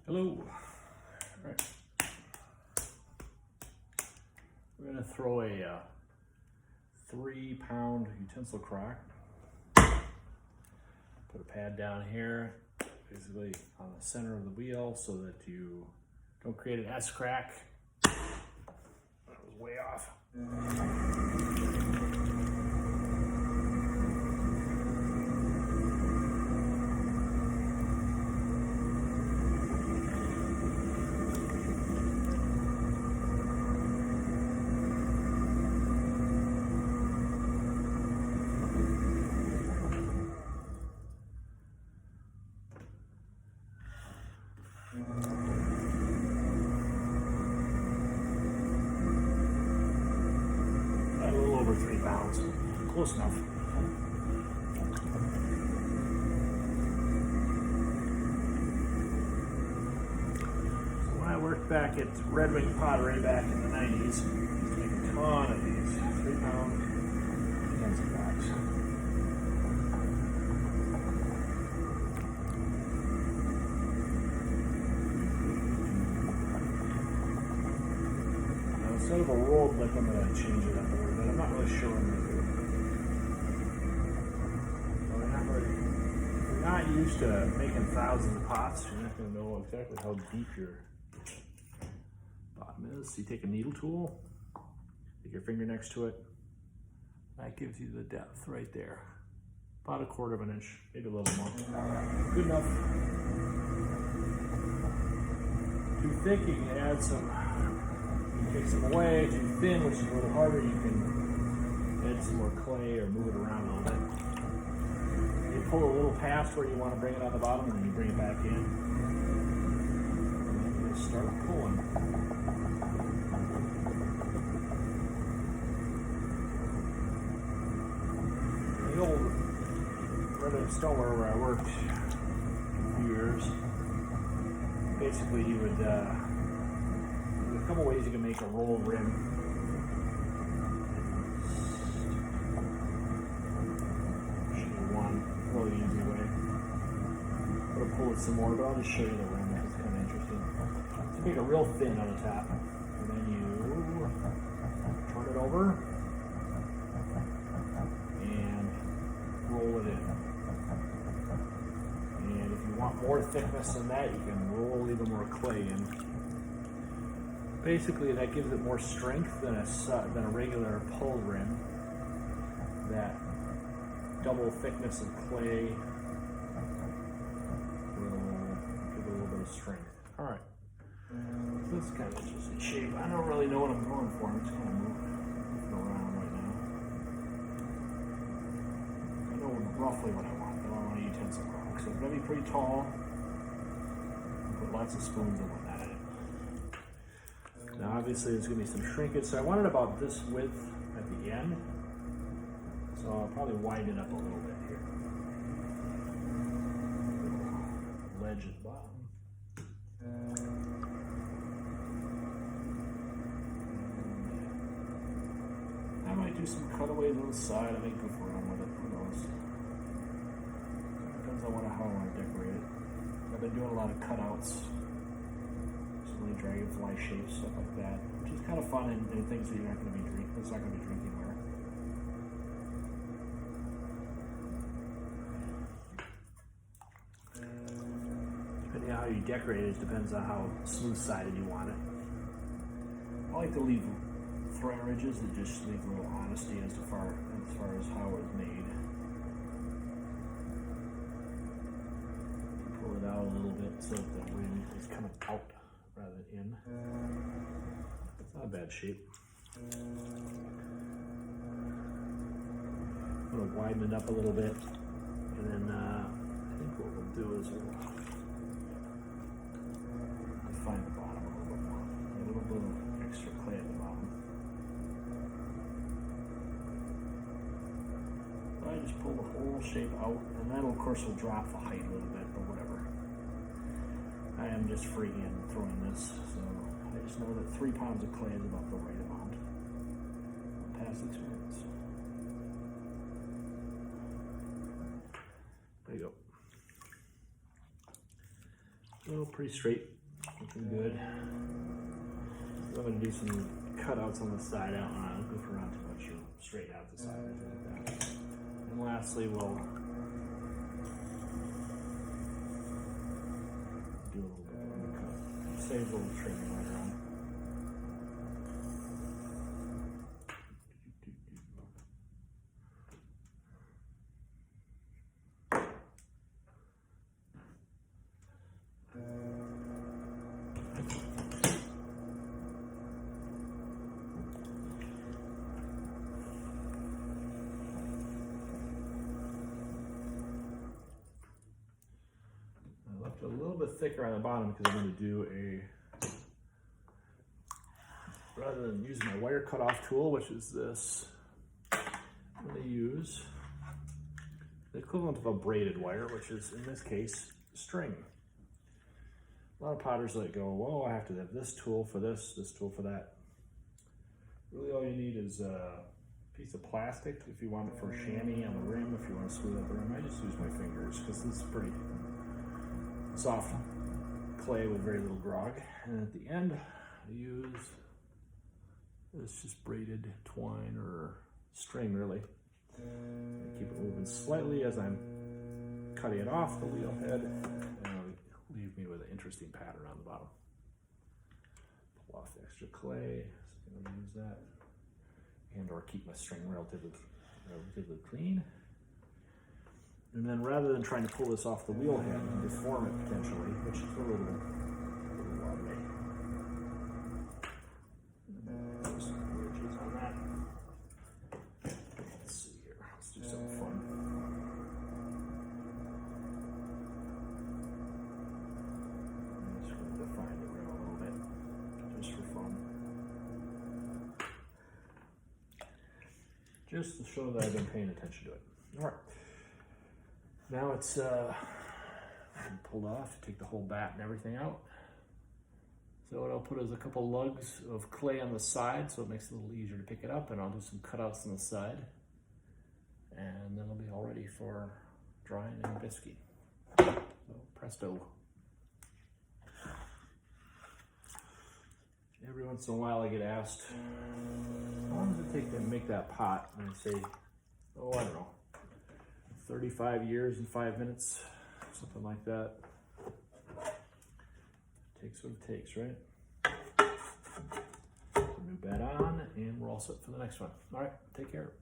Hello. All right. We're going to throw a 3-pound utensil crock. Put a pad down here, basically on the center of the wheel so that you don't create an S crack. That was way off. A little over 3 pounds, close enough. So when I worked back at Red Wing Pottery back in the 90s, I used to make a ton of these 3-pound utensil crocks. Instead of a rolled lip, I'm going to change it up a little bit. I'm not really sure what I'm going to do. If you're not used to making thousands of pots, you're not going to know exactly how deep your bottom is. So you take a needle tool, take your finger next to it. That gives you the depth right there. About 1/4 inch, maybe a little more. Good enough. Too thick, you can add some. Take some away. Too thin, which is a little harder, you can add some more clay or move it around a little bit. You pull a little past where you want to bring it on the bottom, and then you bring it back in. And then you just start pulling. The old Red Wing Stoneware where I worked a few years, basically you would a couple ways you can make a roll rim. Show you one really easy way. I'm going to pull it some more, but I'll just show you the rim. It's kind of interesting. So make it real thin on the top, and then you turn it over and roll it in. And if you want more thickness than that, you can roll even more clay in. Basically, that gives it more strength than a regular pull rim. That double thickness of clay will give it a little bit of strength. All right, so this is kind of interesting shape. I don't really know what I'm going for. I'm just kind of moving around right now. I know roughly what I want. I want a utensil crock, so it's gonna be pretty tall. Put lots of spoons and whatnot in it. Now obviously there's going to be some shrinkage, so I want it about this width at the end. So I'll probably widen it up a little bit here. Ledge at the bottom. I might do some cutaways on the side. I may goof around with it. Who knows? Depends on how I want to decorate it. I've been doing a lot of cutouts. Dragonfly shapes, stuff like that, which is kind of fun and things that you're not going to be drinking. It's not going to be drinking ware. Depending on how you decorate it, depends on how smooth-sided you want it. I like to leave thread ridges that just leave a little honesty as far as how it was made. Pull it out a little bit so that the rim is kind of out rather than in. It's not a bad shape. I'm going to widen it up a little bit, and then I think what we'll do is we'll define the bottom a little bit more. A little bit of extra clay at the bottom. But I just pull the whole shape out, and then of course will drop the height a little bit, but whatever. I am just freehand throwing this, so I just know that 3 pounds of clay is about the right amount. Past experience. There you go. So pretty straight. Looking good. So I'm going to do some cutouts on the side. I don't want to goof around too much or straighten out the side like that. And lastly, we'll do a little bit of undercut. Save a little trim later on. A little bit thicker on the bottom because I'm going to do rather than use my wire cutoff tool, which is this, I'm going to use the equivalent of a braided wire, which is in this case string. A lot of potters let go, well, I have to have this tool for this tool for that. Really all you need is a piece of plastic if you want it for a chamois on the rim, if you want to smooth out the rim. I just use my fingers because this is pretty soft clay with very little grog. And at the end, I use this just braided twine or string really. Keep it moving slightly as I'm cutting it off the wheel head, and it'll leave me with an interesting pattern on the bottom. Pull off the extra clay, so I'm gonna use that. And or keep my string relatively clean. And then rather than trying to pull this off the wheel head and deform it potentially, which is a little wobbly. There's some ridges on that. Let's see here, let's do something fun. I'm just going to define the rim a little bit, just for fun. Just to show that I've been paying attention to it. All right. Now it's pulled off, take the whole bat and everything out. So what I'll put is a couple lugs of clay on the side so it makes it a little easier to pick it up, and I'll do some cutouts on the side. And then it'll be all ready for drying and biscuing. So presto. Every once in a while I get asked, how long does it take to make that pot? And I say, oh, I don't know. 35 years and 5 minutes, something like that. Takes what it takes, right? Put a new bed on, and we're all set for the next one. All right, take care.